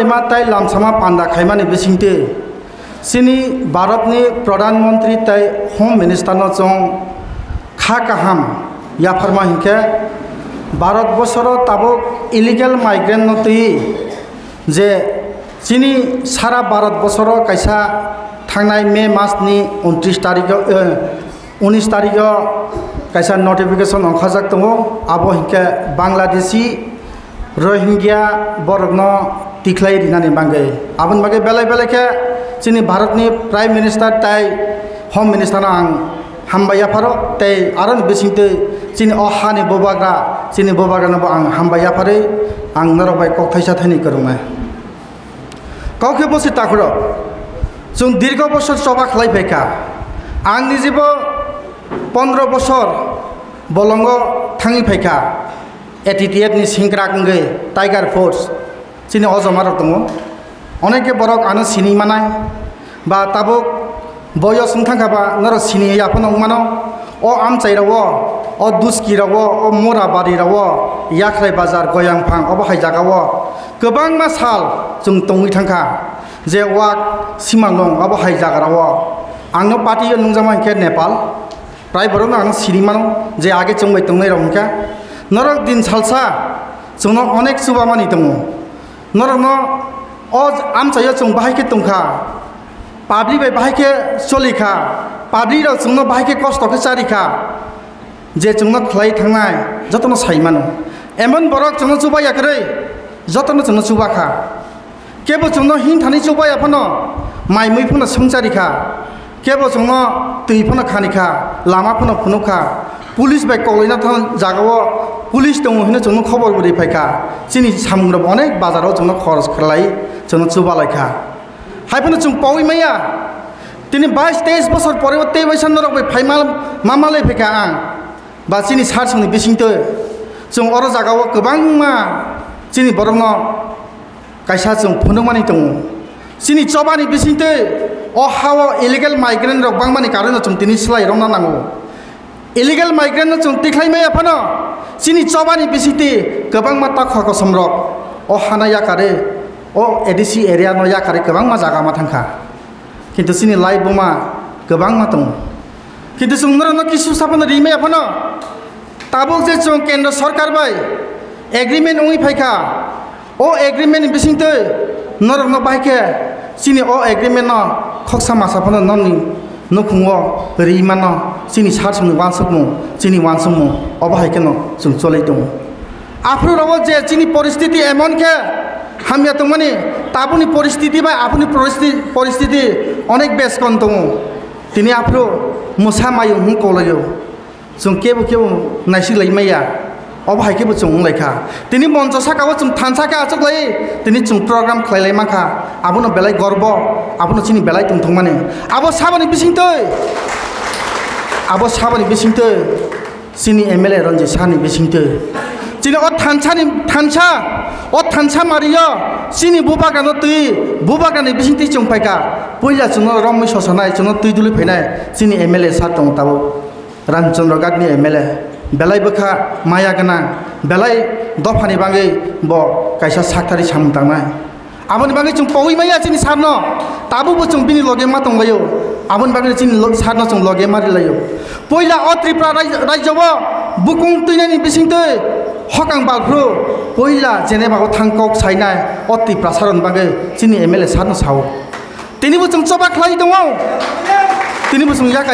लाइमा ताई लामसामा पांडा खाइमानी बिसिंगते सिनी भारतनि प्रधानमंत्री ताई होम मिनिस्टर न जों खा काहाम या फरमा हिंखे भारत बसरो ताबो इलिगेल माइग्रेंट न तुई जे सिनी सारा भारत बसरो कैसा थांनाय मे मासनि 29 तारिख कैसा नोटिफिकेशन अंखाजाक दङ आबो हिंखे बांग्लादेशी रोहिंग्या बरगनो तिखलाई दिनानि बांगे आबन बागे बेले बेलेके जोंनि भारतनि प्राइम मिनिस्टार ताई होम मिनिस्टार आं हामबाया फारो ताई आरो बिसिंते जोंनि अहानि बोबाग्रानोबो आं हामबाया फारै आं नरबाय कथायसा थाइनि करङा काउके बसे ताखुरो जों दीर्घ बছর सभा खालायफायखा आं निजेबो 15 बছর बलंग थाङि फायखा एटीटीएफ नि सिंग्रा गंगे टाइगर फोर्स जोंनि अजमारक दङ अनेके बरक आनो सिनि मानाय बा ताबुक बयस थांखाबा नर सिनि याफन मानो अ आमचाइरावो अ दुस्किरावो अ मोराबारिरावो याख्राय बाजार गयांफां अ बाहाय जागावो गोबां मा साल जों तङै थांखा जे वाक सिमांलं अ बाहाय जागारावो आंनो पार्टी नंजामा के नेपाल प्राय बरनो आनो सिनि मानो जे आगे चंबाय तंनाय रंका नरक दिन सालसा जोंनो अनेक सुबामानि दङ नरनो अज आमचायो जों बाहायके तंखा पाब्लिक बाहायके सलिखा पाब्लिक जोंनो बाहायके कष्टके चारिखा जे जोंनो खलाय थांनाय जतनो साइमानो एमन बरक जोंनो सुबायाखै जतनो जोंनो सुबाखा केबो जोंनो हिन थानि सुबायाफनो माइमैफोनो संचारिखा केबो जोंनो दैफोनो खानिखा लामाफोनो फुनुखा पुलिस बाय कलैना थान जागावो पुलिस दङ होनो जोंनो खबर बोरै फायखा जोंनि सामुंग्रब अनेक बाजाराव जोंनो खरस खालाय जोंनो सुबालायखा हायफोनो जों पावै माया दिनै 22-23 बছর परेबो ते बैसान रक फाइमाल मामालै फैखा आं बा जोंनि सारसंनि बिसिंतो जों अर जागावो गोबां मा जोंनि बरनो कायसा जों फुनुमानि दङ जोंनि चबानि बिसिंतो अ हाव इलिगेल माइग्रेंट रक बांमानि कारण जों दिनै स्लाइ रंना नांगौ इलिगेल माइग्रेंट जों तिख्लायमाया फनो जोंनि चबानि बिसिंति गोबां मा ताखा समरक अ हाना याकारे अ एडिसि एरिया न याकारे गोबां मा जागा मा थांखा किन्तु जोंनि लाइफ बमा गोबां मा दङ किन्तु जों नरनो किसु साफन रिमाया फनो ताबुक जे जों केन्द्र सरकार बाय एग्रीमेंट उइ फायखा अ एग्रीमेंट बिसिंतो नरनो बायके जोंनि अ एग्रीमेंट न खक्सा मासाफन ननि नखुङो रिमान जोंनि सारसंनि वानसमु जोंनि वानसमु अबाहायकेन जों चलै दङ आफ्रुराव जे जोंनि परिस्थिति एमनके हामिया तो माने ताबुनि परिस्थिति बा आपुनि परिस्थिति अनेक बेस कन दङ दिनै आफ्रु मुसा मायो हुं कलायो जों केबो नायसिलायमाया अबाहायकेबो जों लायखा दिनै मन्च साकाव जों थानसाका आचकलाय दिनै जों प्रोग्राम खालायलाय माखा आबुनो बेलाय गर्व आबुनो जोंनि बेलाय तुंथं माने आबो साबानि बिसिंतो जोंनि एमएलए रन्जित सानि बिसिंतो जोंनि थानसा मारियो जोंनि बुबागानो तुइ बुबागानि बिसिंति जों फायखा पहिला जोंनो रमै ससानाय जोंनो तुइ दुलि फैनाय जोंनि एमएलए सार दङ ताबो रामचन्द्र गागनि एमएलए बेलाय बोखा माया गोनां बेलाय दफानि बागै ब कायसा साक्टारि सामदांनाय आबोनि बागै जों पावै माया जोंनि सारनो ताबुबो जों बिनि लगे मा दंलायो आबोनि बागै जोंनि सारनो जों लगे मारिलायो पहिला अ त्रिपुरा राज्यबो बुकुं तुइनायनि बिसिंतै हकां बालफ्रु पहिला जेनेबाखौ थांकक साइनाय अ त्रिपुरा सारन बागै जोंनि एमएलए सारनो सावो दिनैबो जों चबा खालाय दङ दिनैबो जों याख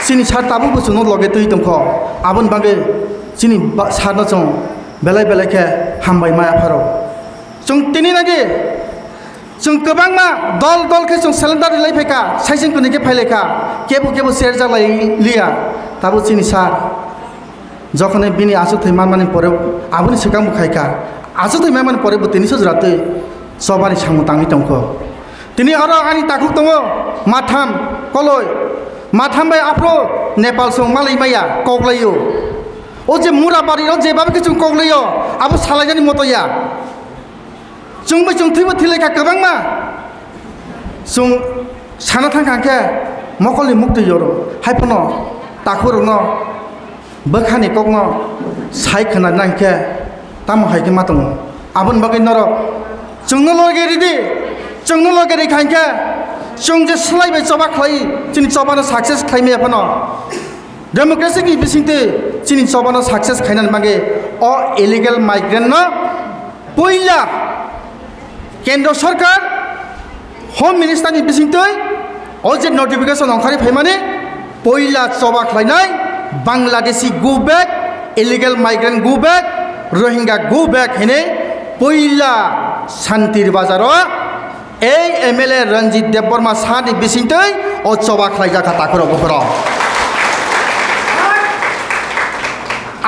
जोंनि सार ताबुबो जोंनो लगे तुइ दंख आबोनि बागै जोंनि सारनो जों बेलाय बेलायके हामबाय माया फारो जों दिनै नागे जों गोबां मा दल के जों सिलेंडार रिलाय फैखा साइसें कुनिके फायलेखा केबो शेयर जालाय लिया ताबो जोंनि सार जखने बिनि आसु थैमान माने परे आबुनि सिगां बुखायखा आसु थैमान माने परे दिनै सजराते सबानि सामु ताङि दंख दिनै आरो आंनि ताखुक दङ माथाम कलय माथाम बाय आफ्रो नेपाल सं मालै माया कगलायो ओ जे मुराबारि र जे बाबे जों कगलायो आबो सालायजानि मतया जोंबो जों थैबो थैलायखा गोबां मा जों साना थांखांखे मकलनि मुक्ति यरो हायफनो ताखुरनो बोखानि कगनो साइखना नांखे ताम हायके मा दङ आबोन बागै नर जोंनो लगेरि दे जोंनो लगेरि खाइनखे जों जे सोलायबाय जबा खालाय जोंनि जबानो साक्सेस खालामो एफानो डेमोक्रेसी की बिसिंते जोंनि जबानो साक्सेस खालामनानै मागे अ इलिगेल माइग्रेन्ट न पहिला केंद्र सरकार होम मिनिस्टर नि बिसिंते अ जे नोटिफिकेशन ओंखारि फैमाने पहिला जबा खालायनाय Bangladeshi go back illegal migrant go back Rohingya go back हेने पहिला शांतिर बाजारो एमएलए रंजित देवबर्मा सानि बिसिंते अ जबा खालायजाखा ताखरो बखरो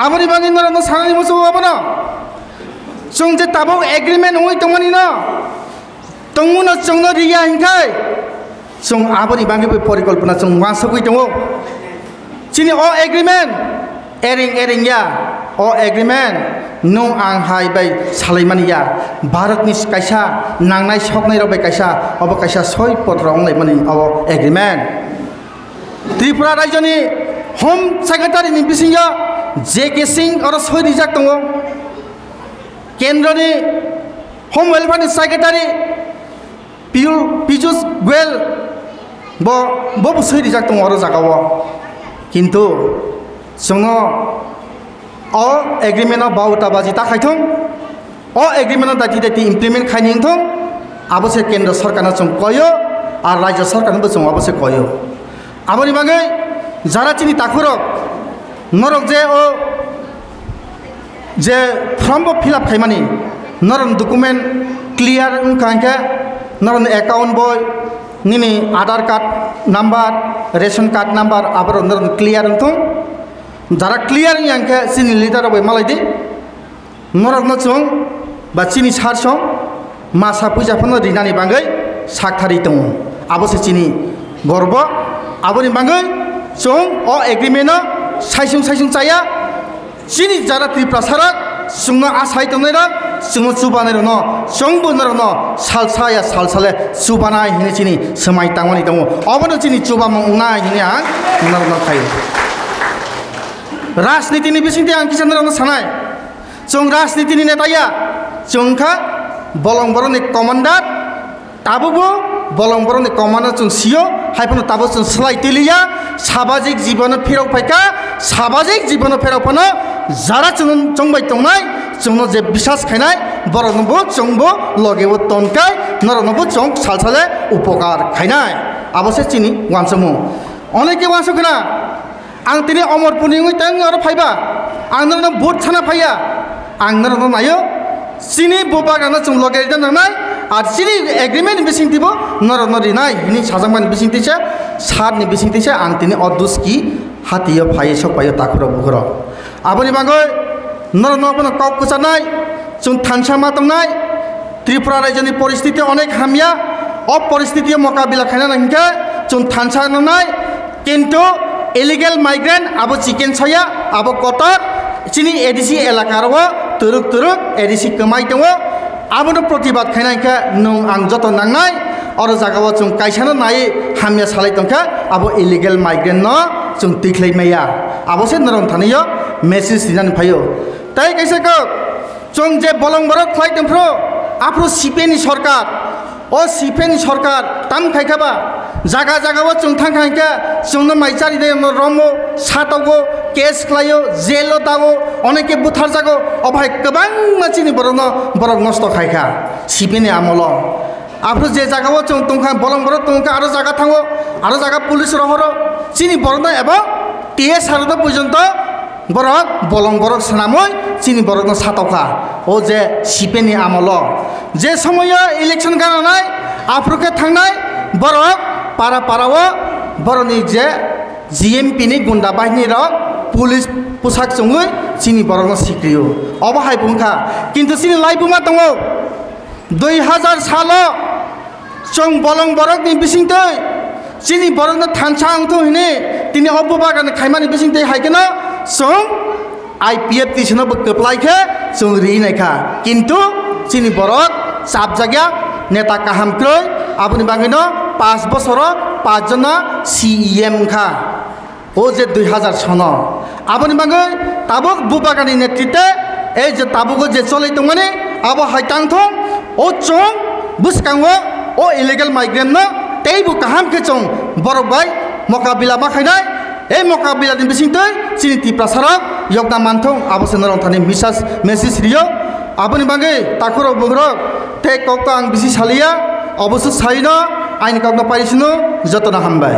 आबोनि बांगि नरनो सानानि मोसो आबनो जों जे ताबो एग्रीमेंट होय तंगनि न तंगुनो जोंनो रिया हिंखाय जों आबोनि बांगि परिकल्पना जों वासगै दङ चिनि अ एग्रीमेंट एरिं या अ एग्रीमेंट नो आं हाय बाय सालायमानिया भारतनि कायसा नांनाय सकनाय रबाय कायसा अब कायसा सय पत्र अंलाय मानि अब एग्रीमेंट त्रिपुरा राज्यनि होम सेक्रेटारि नि बिसिंगा जेके सिंह और सय रिजाक दङ केन्द्रनि होम वेलफेयारनि सेक्रेटारि पीयूष गोयल बो सय रिजाक दङ आरो जागाव किन्तु जोङो अ एग्रीमेंट बावटा बाजी ताखायथों अ एग्रीमेंट दायति इमप्लीमेंट खायनिंथों आबसे केंद्र सरकार जों कयो और राज्य सरकार जों आबसे कयो आबनि बागै जारा चिनि ताखुरक नरक जे फर्म फिलअप खायमानि नरन डॉक्यूमेंट क्लियर कांखे नरन अकाउंट बय निनि Aadhaar card number ration card number आबर नरन क्लियर थों जारा क्लियर यांखे चिनि लीडर बय मालायदि नरन जों बा चिनि सारसं मासा फैसाफोरनो रिनानि बागै साखथारि दङ आबसे चिनि गर्व आबनि बागै जों अ एग्रीमेंट साइसुं चाया चिनि जारा त्रिपुरा सारा जोंनो आसाय दंनाय र जोंनो जुबानाय न जोंबो न सालसाया सालसाले जुबानाय हिनि चिनि समाय तांगनि दङ अबनो चिनि जुबा मंनाय हिनि आं नरन खायो राजनीतिनि बिसिंते आं किसान नरन सानाय जों राजनीतिनि नेताया जोंखा बलंबरनि कमान्डार ताबो बलंबरनि कमान्डार जों सियो हायफोनो ताबो जों सोलायतेलिया सामाजिक जीवन फेराव फायका सामाजिक जीवन फेराव फनो जारा जोंबाय दंनाय जोंनो जे विश्वास खायनाय बरनबो जोंबो लगेबो तनकाय नरनबो जों सालसाले उपकार खायनाय आबसे चिनि वानसमु अनेके वानसखना आं तिनि अमरपुरनि तां आरो फायबा आं नरनो भोट साना फाया आं नरनो नायो चिनि बोबागानो जों लगे दोननाय आर चिनि एग्रीमेंट बिसिंतिबो नरनो रिनाय हिनि साजांबानि बिसिंतिसे सारनि बिसिंतिसे आं तिनि अदुसकी हातियो फाये सपायो ताखुरो बुखुरो आबनि बागै नरनो अपन कप कुचानाय जों थानसामा दंनाय त्रिपुरा राज्यनि परिस्थिति अनेक हामिया अ परिस्थिति मोकाबिला खायना हिंखे जों थानसा ननाय किन्तु इलिगेल माइग्रेंट आबो चिकेन छया आबो कतर चिनि एडिसी एलाकारो तुरुक एडिसी कमाय दङ आबनो प्रतिबाद खायनायखा नों आं जत नांनाय और जागाव जों कायसानो नाय हामिया सालाय दंखा आबो इलिगेल माइग्रेंट न जों तिख्लैमाया आबोसे नरन थानियो मेसेज दिनानै फायो ताई कैसेको जों जे बलंबरक खाय दंफ्रो आफ्रो सिपेनि सरकार ओ सिपेनि सरकार ताम खायखाबा जागा जागाव जों थांखायखा जोंनो माइचारि दे रमो सातावगो केस खायो जेलो दागो अनेके बुथार जागो अभाय गोबां मानसिनि बरक नष्ट खायखा सिपेनि आमल आफ्रो जे जागाव जों तंखा बलंबर तंखा आरो जागा थाङो आरो जागा पुलिस रहरो चिनि बरन एबा टीएस आरो पर्यन्त बरक बलंबरक सनामै चिनि बरक सातावखा ओ जे सिपेनि आमल जे समय इलेक्शन गानाय आफ्रोके थांनाय बरक पाराव बरनि जे जीएमपी नि गुंडा बाहिनी र पुलिस पोशाक जोङै चिनि बरन सिक्रियो अबहाय बुंखा किन्तु चिनि लाइबुमा दङ 2000 साल जों बलंबरकनि बिसिंतै चिनि बरन थानसा आंथ हिने तिनि अबबागान खायमानि बिसिंतै हायगोना जों आईपीएफ तिसनो बकप्लायखे जों रिनायखा किन्तु चिनि बरक साब जाग्या नेता काहामख्रै आबनि बागैनो 5 बছर 5 जना सीएम खा ओ जे 2000 सन आबनि बागै ताबुक बुबागानि नेतृत्वे ए जे ताबुक जे चलै दंमाने आबो हायतांथं o chong buskangwo o illegal migrant no teibu kaham ke chong borok bai mokabila ma khainai ei mokabila din bisingtoi chini ti prasarok yogdan manthong abose norong thani message rio aboni bange takurok bugrok te kokto ang bisi salia অবশ্য সাইনো আইন কাগজ পাইছিনো যতনা হামবাই